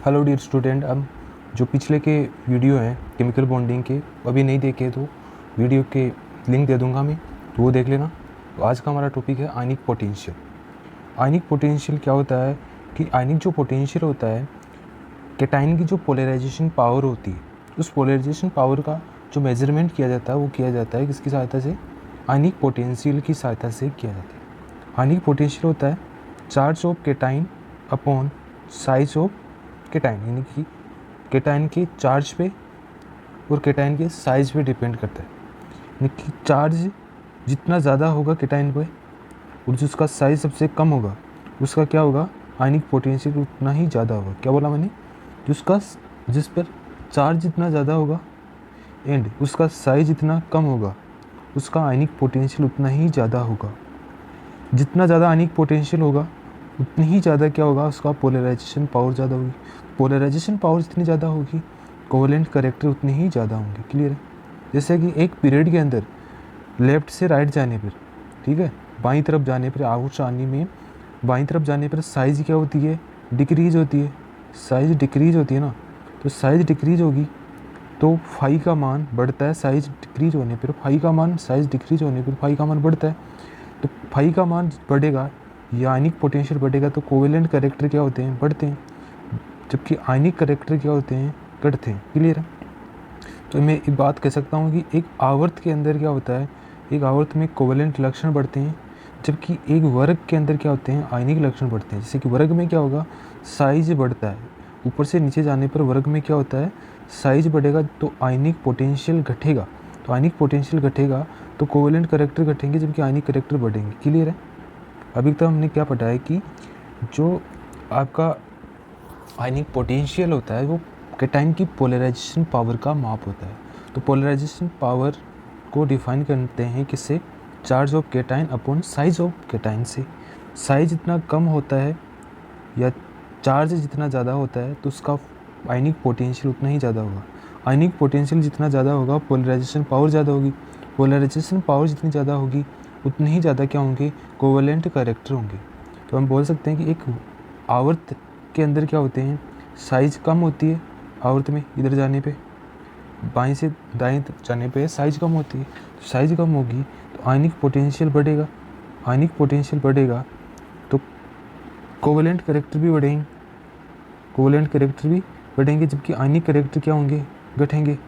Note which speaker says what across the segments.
Speaker 1: Hello dear student, अब जो पिछले के वीडियो हैं केमिकल बॉन्डिंग के, अभी नहीं देखे तो वीडियो के लिंक दे दूंगा मैं, तो वो देख लेना। तो आज का हमारा टॉपिक है आयनिक पोटेंशियल। आयनिक पोटेंशियल क्या होता है कि आयनिक जो पोटेंशियल होता है, कैटायन की जो पोलराइजेशन पावर होती है, उस पोलराइजेशन पावर का जो मेजरमेंट किया जाता है वो किया जाता है किसकी सहायता से? आयनिक पोटेंशियल की सहायता से किया जाता है। आयनिक पोटेंशियल होता है charge of cation upon size of cation, यानी कि कैटायन के चार्ज पे और कैटायन के साइज पे डिपेंड करता है। यानी कि चार्ज जितना ज़्यादा होगा कैटायन पे और जिसका साइज सबसे कम होगा उसका क्या होगा? आयनिक पोटेंशियल उतना ही ज़्यादा होगा। क्या बोला मैंने? जिस पर चार्ज जितना ज़्यादा होगा एंड उसका साइज जितना कम होगा उसका आयनिक पोटेंशियल उतना ही ज़्यादा होगा। जितना ज़्यादा आयनिक पोटेंशियल होगा उतनी ही ज़्यादा क्या होगा? उसका पोलराइजेशन पावर ज़्यादा होगी। पोलराइजेशन पावर जितनी ज़्यादा होगी कोवेलेंट कैरेक्टर उतने ही ज़्यादा होंगे। क्लियर है? जैसे कि एक पीरियड के अंदर लेफ़्ट से राइट जाने पर, ठीक है, बाईं तरफ जाने पर, आउट सारणी में बाईं तरफ जाने पर साइज़ क्या होती है? डिक्रीज होती है। साइज़ डिक्रीज होती है ना, तो साइज़ डिक्रीज होगी तो फाई का मान बढ़ता है। साइज़ डिक्रीज होने पर फाई का मान, साइज़ डिक्रीज होने पर फाई का मान बढ़ता है। तो फाई का मान बढ़ेगा या आयनिक पोटेंशियल बढ़ेगा तो कोवेलेंट कैरेक्टर क्या होते हैं? बढ़ते हैं, जबकि आयनिक कैरेक्टर क्या होते हैं? घटते हैं। क्लियर है? तो मैं एक बात कह सकता हूँ कि एक आवर्त के अंदर क्या होता है, एक आवर्त में कोवेलेंट लक्षण बढ़ते हैं, जबकि एक वर्ग के अंदर क्या होते हैं? आयनिक लक्षण बढ़ते हैं। जैसे कि वर्ग में क्या होगा? साइज बढ़ता है, ऊपर से नीचे जाने पर वर्ग में क्या होता है? साइज बढ़ेगा तो आयनिक पोटेंशियल घटेगा। तो आयनिक पोटेंशियल घटेगा तो कोवेलेंट कैरेक्टर घटेंगे, जबकि आयनिक कैरेक्टर बढ़ेंगे। क्लियर है? अभी तक हमने क्या पढ़ा है कि जो आपका आयनिक पोटेंशियल होता है वो कैटायन की पोलराइजेशन पावर का माप होता है। तो पोलराइजेशन पावर को डिफाइन करते हैं किससे? Charge of cation upon size of cation से। साइज जितना कम होता है या चार्ज जितना ज़्यादा होता है तो उसका आयनिक पोटेंशियल उतना ही ज़्यादा होगा। आयनिक पोटेंशियल जितना ज़्यादा होगा पोलराइजेशन पावर ज़्यादा होगी। पोलराइजेशन पावर जितनी ज़्यादा होगी उतने ही ज़्यादा क्या होंगे? कोवेलेंट कैरेक्टर होंगे। तो हम बोल सकते हैं कि एक आवर्त के अंदर क्या होते हैं? साइज कम होती है आवर्त में, इधर जाने पे बाएं से दाएं जाने पे साइज कम होती है। तो साइज कम होगी तो आयनिक पोटेंशियल बढ़ेगा। आयनिक पोटेंशियल बढ़ेगा तो कोवेलेंट कैरेक्टर भी बढ़ेंगे। कोवेलेंट कैरेक्टर भी बढ़ेंगे, जबकि आयनिक कैरेक्टर क्या होंगे? घटेंगे।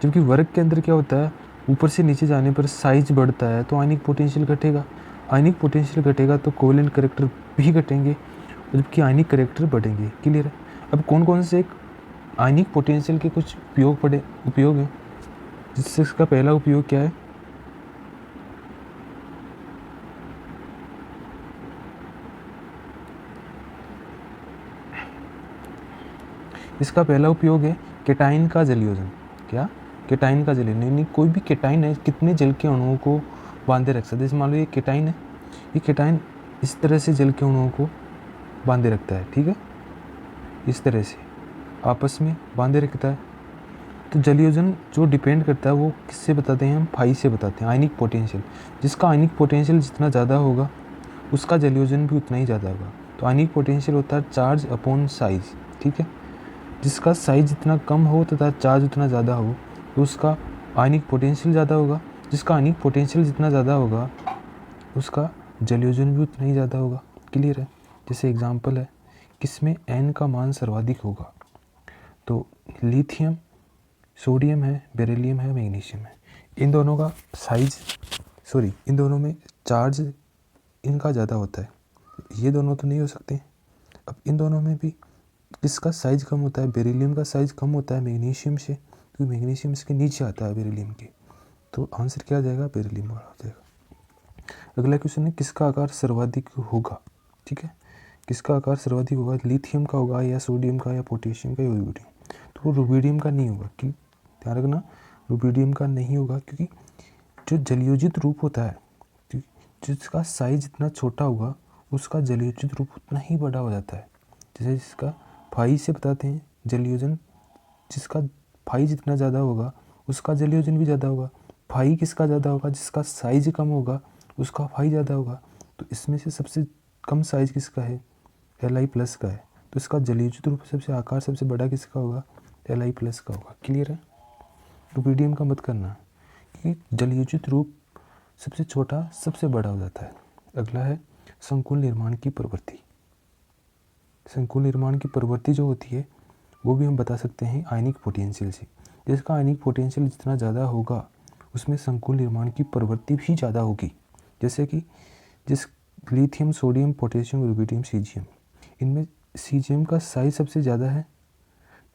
Speaker 1: जबकि वर्ग के अंदर क्या होता है? ऊपर से नीचे जाने पर साइज बढ़ता है तो आयनिक पोटेंशियल घटेगा। आयनिक पोटेंशियल घटेगा तो कोवेलेंट कैरेक्टर भी घटेंगे, जबकि आयनिक कैरेक्टर बढ़ेंगे। क्लियर है? अब कौन कौन से एक आयनिक पोटेंशियल के कुछ उपयोग हैं, जिससे इसका पहला उपयोग क्या है? इसका पहला उपयोग है कैटायन का जलयोजन। क्या? कैटायन का जलयोजन, यानी कोई भी कैटायन है कितने जल के अणुओं को बांधे रख सकते हैं। जैसे मान लो ये कैटायन है, ये कैटायन इस तरह से जल के अणुओं को बांधे रखता है। ठीक है, इस तरह से आपस में बांधे रखता है। तो जलयोजन जो डिपेंड करता है वो किससे बताते हैं? हम फाई से बताते हैं, आयनिक पोटेंशियल। जिसका आयनिक पोटेंशियल जितना ज़्यादा होगा उसका जलयोजन भी उतना ही ज़्यादा होगा। तो आयनिक पोटेंशियल होता है चार्ज अपॉन साइज। ठीक है, जिसका साइज जितना कम हो तथा चार्ज उतना ज़्यादा हो तो उसका आयनिक पोटेंशियल ज़्यादा होगा। जिसका आयनिक पोटेंशियल जितना ज़्यादा होगा उसका जलयोजन भी उतना ही ज़्यादा होगा। क्लियर है? जैसे एग्जांपल है, किसमें n का मान सर्वाधिक होगा? तो लिथियम, सोडियम है, बेरिलियम है, मैग्नीशियम है। इन दोनों का इन दोनों में चार्ज इनका ज़्यादा होता है। ये दोनों तो नहीं हो सकते। अब इन दोनों में भी किसका साइज कम होता है? बेरिलियम का साइज कम होता है मैग्नीशियम से, क्योंकि मैग्नीशियम इसके नीचे आता है बेरिलियम के। तो आंसर क्या आ जाएगा? बेरिलियम वाला हो जाएगा। अगला क्वेश्चन है, किसका आकार सर्वाधिक होगा? ठीक है, किसका आकार सर्वाधिक होगा? लिथियम का होगा या सोडियम का या पोटेशियम का या रुबिडियम? तो वो रुबिडियम का नहीं होगा। क्यों? ध्यान रखना, रुबिडियम का नहीं होगा, क्योंकि जो जलयोजित रूप होता है, जिसका साइज जितना छोटा होगा उसका जलयोजित रूप उतना ही बड़ा हो जाता है। जैसे जिसका फाई से बताते हैं जलयोजन, जिसका फाई जितना ज़्यादा होगा उसका जलयोजन भी ज़्यादा होगा। फाई किसका ज़्यादा होगा? जिसका साइज कम होगा उसका फाई ज़्यादा होगा। तो इसमें से सबसे कम साइज किसका है? Li+ का है, तो इसका जलीय रूप सबसे आकार सबसे बड़ा किसका होगा, Li+ का होगा। क्लियर है। रुबिडियम का मत करना कि जलीय रूप सबसे छोटा सबसे बड़ा हो जाता है। अगला है संकुल निर्माण की प्रवृत्ति। संकुल निर्माण की प्रवृत्ति जो होती है वो भी हम बता सकते हैं आयनिक पोटेंशियल से। जिसका आयनिक पोटेंशियल जितना ज़्यादा होगा उसमें संकुल निर्माण की प्रवृत्ति भी ज़्यादा होगी। जैसे कि जिस lithium, sodium, potassium, rubidium, caesium, इनमें सीजियम का साइज सबसे ज़्यादा है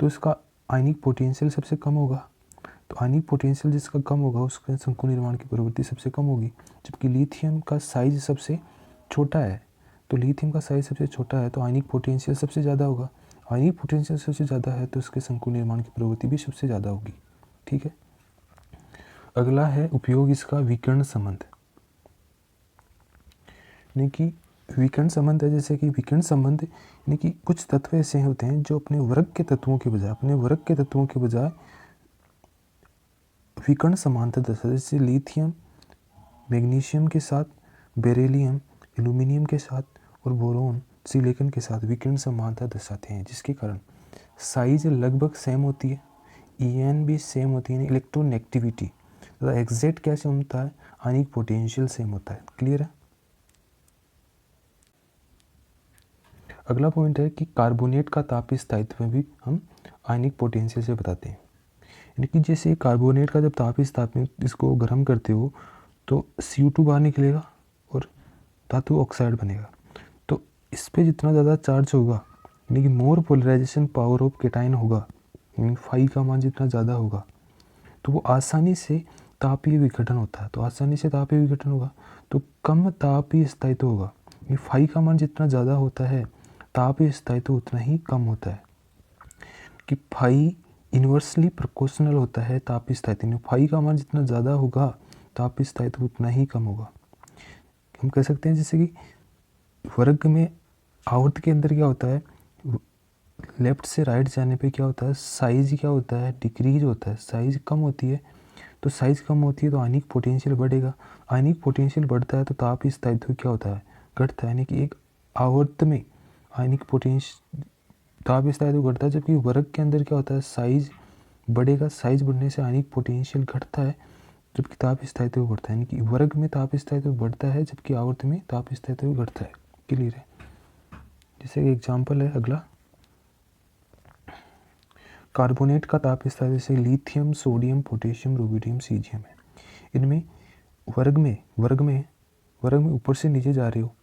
Speaker 1: तो इसका आयनिक पोटेंशियल सबसे कम होगा। तो आयनिक पोटेंशियल जिसका कम होगा उसका संकुल निर्माण की प्रवृत्ति सबसे कम होगी। जबकि लिथियम का साइज सबसे छोटा है तो लिथियम का साइज सबसे छोटा है तो आयनिक पोटेंशियल सबसे ज़्यादा होगा। आयनिक पोटेंशियल सबसे ज़्यादा है तो इसके संकुल निर्माण की प्रवृत्ति भी सबसे ज़्यादा होगी। ठीक है। अगला है उपयोग इसका विकर्ण संबंध। यानी कि विकर्ण संबंध है, जैसे कि विकर्ण संबंध यानी कि कुछ तत्व ऐसे होते हैं जो अपने वर्ग के तत्वों के बजाय विकर्ण समानता दर्शाते हैं। जैसे लिथियम मैग्नीशियम के साथ, बेरिलियम एल्यूमिनियम के साथ और बोरोन सिलिकॉन के साथ विकर्ण समानता दर्शाते हैं, जिसके कारण साइज लगभग सेम होती है, EN भी सेम होती है, इलेक्ट्रोनेगेटिविटी तथा एग्जैक्ट क्या सेम होता है, आयनिक पोटेंशियल सेम होता है। क्लियर है। अगला पॉइंट है कि कार्बोनेट का ताप स्थायित्व भी हम आयनिक पोटेंशियल से बताते हैं। यानी कि जैसे कार्बोनेट का जब ताप स्थापन इसको गर्म करते हो तो CO2 बाहर निकलेगा और धातु ऑक्साइड बनेगा। तो इस पर जितना ज़्यादा चार्ज होगा यानी कि मोर पोलराइजेशन पावर ऑफ केटाइन होगा, यानी फाई का मान जितना ज़्यादा होगा तो वो आसानी से तापीय विघटन होता है। तो आसानी से तापीय विघटन होगा तो कम तापीय स्थायित्व होगा। ये फाई का मान जितना ज़्यादा होता है तापीय स्थायित्व उतना ही कम होता है। कि फाई इन्वर्सली प्रोपोर्शनल होता है तापीय स्थायित्व। फाई का मान जितना ज़्यादा होगा तापीय स्थायित्व उतना ही कम होगा। हम कह सकते हैं जैसे कि वर्ग में आवर्त के अंदर क्या होता है, लेफ्ट से राइट जाने पे क्या होता है, साइज क्या होता है, डिक्रीज होता है। साइज कम होती है तो साइज कम होती है तो आयनिक पोटेंशियल बढ़ेगा। आयनिक पोटेंशियल बढ़ता है तो तापीय स्थायित्व क्या होता है, घटता है। यानी कि एक आवर्त में आयनिक पोटेंशियल तापीय स्थायित्व घटता है, जबकि वर्ग के अंदर क्या होता है, साइज बढ़ेगा। साइज बढ़ने से आयनिक पोटेंशियल घटता है जबकि तापीय स्थायित्व बढ़ता है। यानी कि वर्ग में तापीय स्थायित्व बढ़ता है जबकि आवर्त में तापीय स्थायित्व घटता है। क्लियर है। जैसे एग्जाम्पल है अगला, कार्बोनेट का तापीय स्थायित्व जैसे lithium, sodium, potassium, rubidium, caesium है। इनमें वर्ग में ऊपर से नीचे जा रहे हो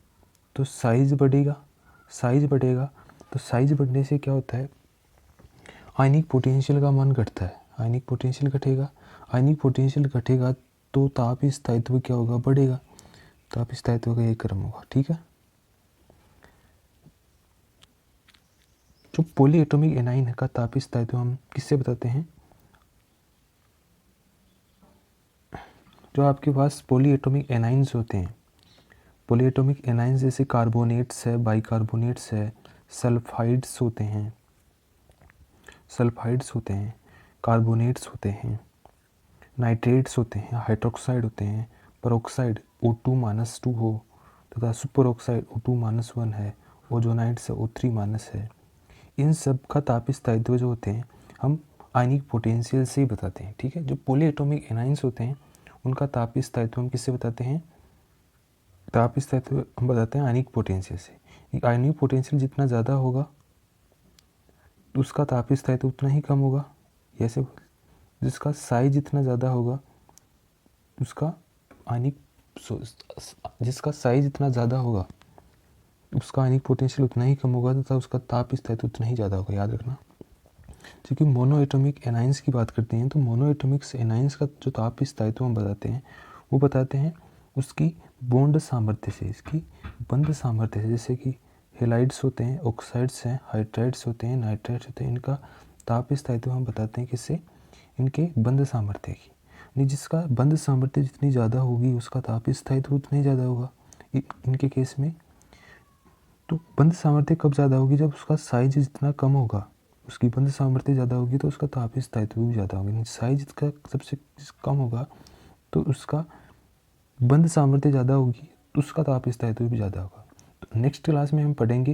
Speaker 1: तो साइज बढ़ेगा तो साइज बढ़ने से क्या होता है, आयनिक पोटेंशियल का मान घटता है। आयनिक पोटेंशियल घटेगा तो तापीय स्थायित्व क्या होगा, बढ़ेगा। तापीय स्थायित्व का एक क्रम होगा। ठीक है। जो पॉली एटॉमिक एनाइन का तापीय स्थायित्व हम किससे बताते हैं, जो आपके पास पॉली एटॉमिक एनाइंस होते हैं, पॉली एटॉमिक एनाइंस जैसे कार्बोनेट्स है, बाइकार्बोनेट्स है, सल्फाइड्स होते हैं, कार्बोनेट्स होते हैं, नाइट्रेट्स होते हैं, हाइड्रोक्साइड होते हैं, पेरोक्साइड O2-2 हो तथा सुपर ऑक्साइड O2-1 है, ओजोनाइड्स O3- है। इन सब का तापीय स्थायित्व जो होते हैं हम आयनिक पोटेंशियल से ही बताते हैं। ठीक है। जो पॉली एटॉमिक एनाइंस होते हैं उनका तापीय स्थायित्व हम किससे बताते हैं, तापीय स्थायित्व हम बताते हैं आयनिक पोटेंशियल से। आयनिक पोटेंशियल जितना ज़्यादा होगा उसका तापीय स्थायित्व उतना ही कम होगा। जैसे जिसका साइज जितना ज़्यादा होगा उसका साइज जितना ज़्यादा होगा उसका आयनिक पोटेंशियल उतना ही कम होगा तथा उसका तापीय स्थायित्व उतना ही ज़्यादा होगा। याद रखना। क्योंकि मोनो एटॉमिक एनाइंस की बात करते हैं तो मोनो एटॉमिक एनाइंस का जो तापीय स्थायित्व हम बताते हैं वो बताते हैं उसकी बॉन्ड सामर्थ्य से, इसकी बंध सामर्थ्य से। जैसे कि हेलाइड्स होते हैं, ऑक्साइड्स हैं, हाइड्राइड्स होते हैं, नाइट्राइड्स होते हैं, इनका तापीय स्थायित्व हम बताते हैं किससे, इनके बंध सामर्थ्य की। यानी जिसका बंध सामर्थ्य जितनी ज़्यादा होगी उसका तापीय स्थायित्व उतना ही ज़्यादा होगा। इनके केस में तो बंध सामर्थ्य कब ज़्यादा होगी, जब उसका साइज जितना कम होगा, उसकी बंध सामर्थ्य ज़्यादा होगी तो उसका तापीय स्थायित्व भी ज़्यादा होगा। साइज जिसका सबसे कम होगा तो उसका बंध सामर्थ्य ज़्यादा होगी तो उसका तापीय स्थायित्व भी ज़्यादा होगा। तो नेक्स्ट क्लास में हम पढ़ेंगे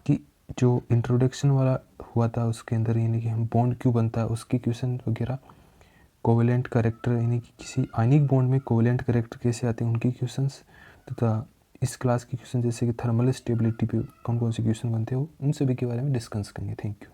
Speaker 1: कि जो इंट्रोडक्शन वाला हुआ था उसके अंदर यानी कि हम बॉन्ड क्यों बनता है उसके क्वेश्चन वगैरह, कोवेलेंट कैरेक्टर यानी कि किसी आयनिक बॉन्ड में कोवेलेंट कैरेक्टर कैसे आते हैं उनके क्वेश्चंस, तथा इस क्लास के क्वेश्चन जैसे कि थर्मल स्टेबिलिटी पे कौन कौन से क्वेश्चन बनते हो उन सभी के बारे में डिस्कस करेंगे। Thank you.